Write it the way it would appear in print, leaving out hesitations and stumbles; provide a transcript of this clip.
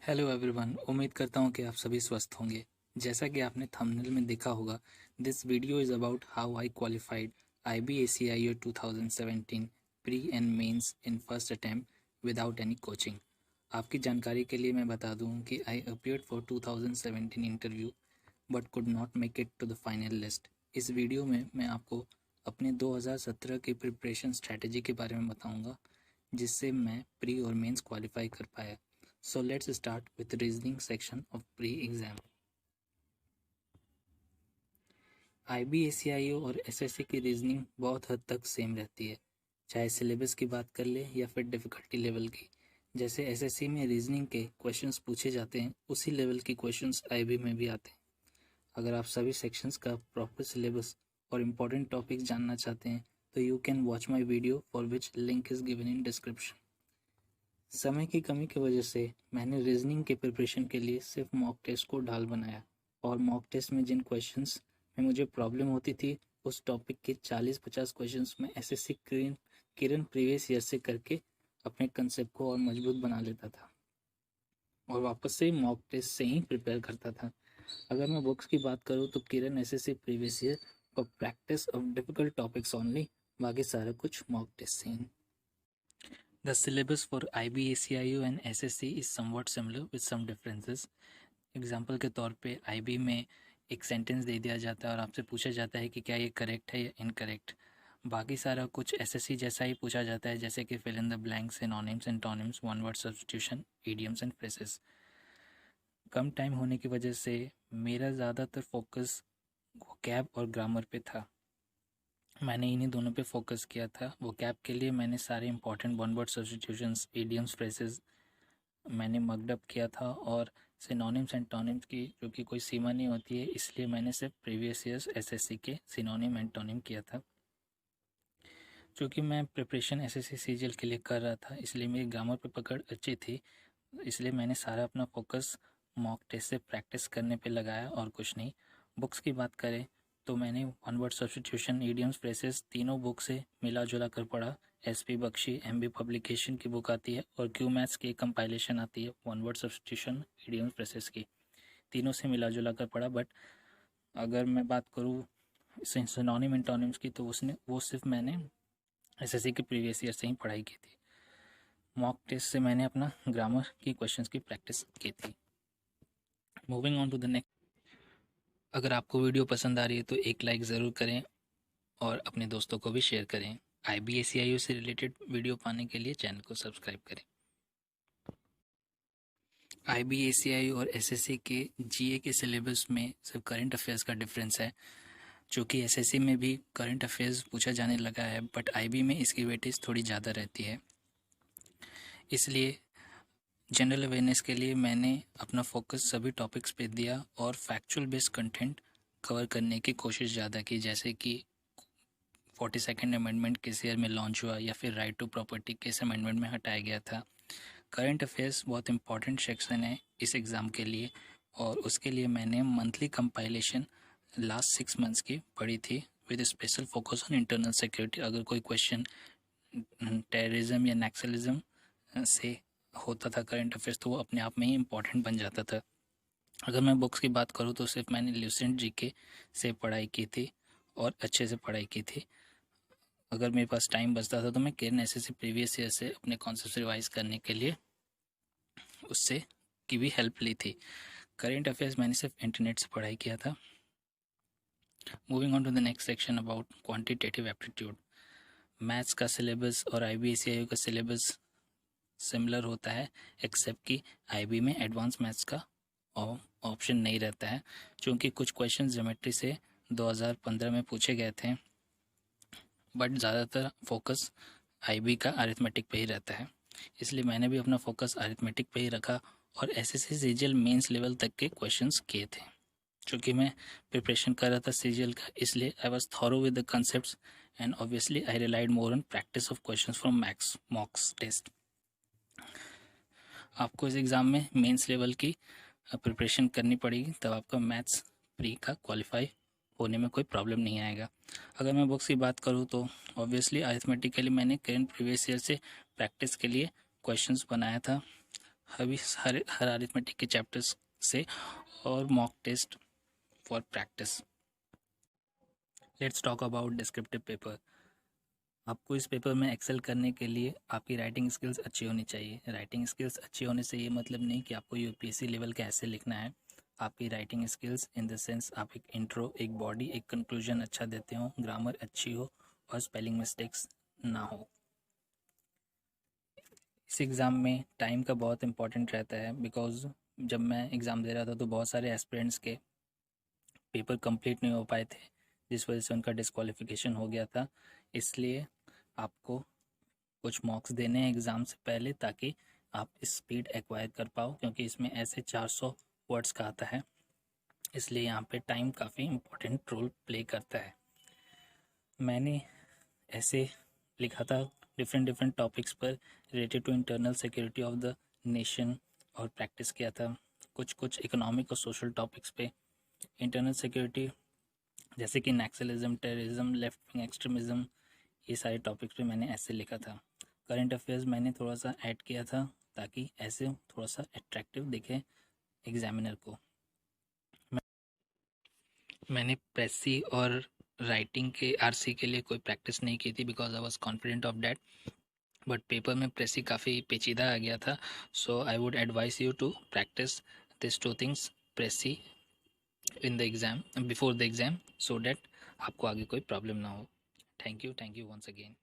Hello everyone, उम्मीद करता हूँ कि आप सभी स्वस्थ होंगे। जैसा कि आपने थंबनेल में देखा होगा, this video is about how I qualified IBACIO 2017 pre and mains in first attempt without any coaching. आपकी जानकारी के लिए मैं बता दूँ कि I appeared for 2017 interview but could not make it to the final list. इस वीडियो में मैं आपको अपने 2017 की प्रिपरेशन स्ट्रैटेजी के बारे में बताऊँगा, जिससे मैं प्री और मेंस क्वालिफाई कर पाया। So let's start with reasoning section of pre-exam। IBACIO और SSC की रीजनिंग बहुत हद तक सेम रहती है, चाहे सिलेबस की बात कर ले या फिर डिफ़िकल्टी लेवल की। जैसे SSC में रीजनिंग के क्वेश्चंस पूछे जाते हैं, उसी लेवल के क्वेश्चंस IB में भी आते हैं। अगर आप सभी सेक्शंस का प्रॉपर सिलेबस और इम्पोर्टेंट टॉपिक्स जानना चाहते हैं तो you can watch my video for which link is given in description. समय की कमी की वजह से मैंने रीजनिंग के प्रिपरेशन के लिए सिर्फ मॉक टेस्ट को ढाल बनाया, और मॉक टेस्ट में जिन क्वेश्चंस में मुझे प्रॉब्लम होती थी, उस टॉपिक के 40-50 क्वेश्चंस में SSC किरण प्रीवियस ईयर से करके अपने कंसेप्ट को और मजबूत बना लेता था और वापस से मॉक टेस्ट से ही प्रिपेयर करता था। अगर मैं बुक्स की बात करूँ तो किरण SSC प्रीवियस ईयर और practice of difficult topics only, बाकी सारा कुछ मॉक टेस्ट से ही। The syllabus for IBACIO and SSC is somewhat similar with some differences। Example के तौर पे IB में एक सेंटेंस दे दिया जाता है और आपसे पूछा जाता है कि क्या ये करेक्ट है या इनकरेक्ट। बाकी सारा कुछ SSC जैसा ही पूछा जाता है, जैसे कि fill in the blanks, synonyms, antonyms, one word substitution, idioms and phrases. कम टाइम होने की वजह से मेरा ज़्यादातर फोकस वोकैब और ग्रामर पे था। मैंने इन्हीं दोनों पे फोकस किया था। वोकैब के लिए मैंने सारे important one word substitutions, idioms, phrases मैंने मकडअप किया था, और सिनोनिम्स एंटोनिम्स की जो कि कोई सीमा नहीं होती है, इसलिए मैंने सिर्फ प्रीवियस ईयर्स SSC के सिनोनिम एंटोनिम किया था। चूँकि मैं प्रिपरेशन SSC CGL के लिए कर रहा था, इसलिए मेरी ग्रामर पे पकड़ अच्छी थी, इसलिए मैंने सारा अपना फोकस मॉक टेस्ट से प्रैक्टिस करने पे लगाया और कुछ नहीं। बुक्स की बात करें तो मैंने one word substitution, idioms, phrases तीनों बुक से मिला जुला कर पढ़ा। SP बख्शी MB पब्लिकेशन की बुक आती है और क्यू मैथ्स की कंपाइलेशन आती है one word substitution, idioms, phrases की। तीनों से मिला जुला कर पढ़ा। बट अगर मैं बात करूँ सिनोनिम एंटोनिम्स की, तो वो सिर्फ मैंने SSC के प्रीवियस ईयर से ही पढ़ाई की थी। मॉक टेस्ट से मैंने अपना ग्रामर की क्वेश्चंस की प्रैक्टिस की थी। Moving on to the next. अगर आपको वीडियो पसंद आ रही है तो एक लाइक ज़रूर करें और अपने दोस्तों को भी शेयर करें। IBACIO से रिलेटेड वीडियो पाने के लिए चैनल को सब्सक्राइब करें। IBACIO और SSC के GA के सिलेबस में सिर्फ करंट अफेयर्स का डिफरेंस है, जो कि SSC में भी करंट अफेयर्स पूछा जाने लगा है, बट IB में इसकी वेटेज थोड़ी ज़्यादा रहती है। इसलिए जनरल अवेयरनेस के लिए मैंने अपना फोकस सभी टॉपिक्स पे दिया और फैक्चुअल बेस्ड कंटेंट कवर करने की कोशिश ज़्यादा की, जैसे कि 42nd अमेंडमेंट किस ईयर में लॉन्च हुआ या फिर राइट टू प्रॉपर्टी किस अमेंडमेंट में हटाया गया था। करंट अफेयर्स बहुत इंपॉर्टेंट सेक्शन है इस एग्ज़ाम के लिए, और उसके लिए मैंने मंथली कंपाइलेशन लास्ट 6 मंथ्स की पढ़ी थी with special focus on internal security. अगर कोई क्वेश्चन टेररिज्म या नक्सलिज्म से होता था करंट अफेयर्स, तो वो अपने आप में ही इम्पॉर्टेंट बन जाता था। अगर मैं बुक्स की बात करूँ तो सिर्फ मैंने ल्यूसेंट GK से पढ़ाई की थी और अच्छे से पढ़ाई की थी। अगर मेरे पास टाइम बचता था तो मैं किरण SSC प्रीवियस ईयर से अपने कॉन्सेप्ट रिवाइज करने के लिए उससे की भी हेल्प ली थी। करेंट अफेयर्स मैंने सिर्फ इंटरनेट से पढ़ाई किया था। Moving on to the next section about quantitative aptitude. Maths का सिलेबस और IBACIO का सिलेबस सिमिलर होता है, एक्सेप्ट कि IB में एडवांस मैथ्स का ऑप्शन नहीं रहता है, क्योंकि कुछ क्वेश्चन ज्योमेट्री से 2015 में पूछे गए थे, बट ज़्यादातर फोकस IB का अरिथमेटिक पे ही रहता है। इसलिए मैंने भी अपना फोकस अरिथमेटिक पे ही रखा और SSC CGL मेंस लेवल तक के क्वेश्चंस किए थे। चूँकि मैं प्रिपरेशन कर रहा था CGL का, इसलिए I was thorough with the concepts and obviously I relied more on practice of questions from maths mocks test. आपको इस एग्ज़ाम में मेंस लेवल की प्रिपरेशन करनी पड़ेगी, तब आपका मैथ्स प्री का क्वालिफाई होने में कोई प्रॉब्लम नहीं आएगा। अगर मैं बुक्स की बात करूँ तो ऑब्वियसली अरिथमेटिक के लिए मैंने करंट प्रीवियस ईयर से प्रैक्टिस के लिए क्वेश्चंस बनाया था। अभी हर अरिथमेटिक के चैप्टर्स से और mock test for practice. Let's talk about descriptive paper. आपको इस पेपर में एक्सेल करने के लिए आपकी राइटिंग स्किल्स अच्छी होनी चाहिए। राइटिंग स्किल्स अच्छी होने से ये मतलब नहीं कि आपको यूपीएससी लेवल का ऐसे लिखना है। आपकी writing skills in the sense आप एक इंट्रो, एक बॉडी, एक कंक्लूजन अच्छा देते हो, ग्रामर अच्छी हो और स्पेलिंग मिस्टेक्स ना हो। इस एग्ज़ाम में टाइम का बहुत इंपॉर्टेंट रहता है, बिकॉज जब मैं एग्ज़ाम दे रहा था तो बहुत सारे एस्पिरेंट्स के पेपर कंप्लीट नहीं हो पाए थे, जिस वजह से उनका डिस्क्वालिफिकेशन हो गया था। इसलिए आपको कुछ मॉक्स देने हैं एग्ज़ाम से पहले, ताकि आप स्पीड एक्वायर कर पाओ, क्योंकि इसमें ऐसे 400 वर्ड्स का आता है, इसलिए यहाँ पे टाइम काफ़ी इम्पोर्टेंट रोल प्ले करता है। मैंने ऐसे लिखा था डिफरेंट डिफरेंट टॉपिक्स पर related to internal security of the nation, और प्रैक्टिस किया था कुछ कुछ इकोनॉमिक और सोशल टॉपिक्स पे। इंटरनल सिक्योरिटी जैसे कि naxalism, terrorism, left wing extremism, ये सारे टॉपिक्स पे मैंने ऐसे लिखा था। करंट अफेयर्स मैंने थोड़ा सा ऐड किया था, ताकि ऐसे थोड़ा सा अट्रैक्टिव दिखे एग्जामिनर को। मैंने प्रेसी और राइटिंग के आरसी के लिए कोई प्रैक्टिस नहीं की थी, because I was confident of that. But paper में प्रेसी काफ़ी पेचीदा आ गया था, so I would advice you to practise this two things, precis in the exam, before the exam, so that आपको आगे कोई प्रॉब्लम ना हो। Thank you once again.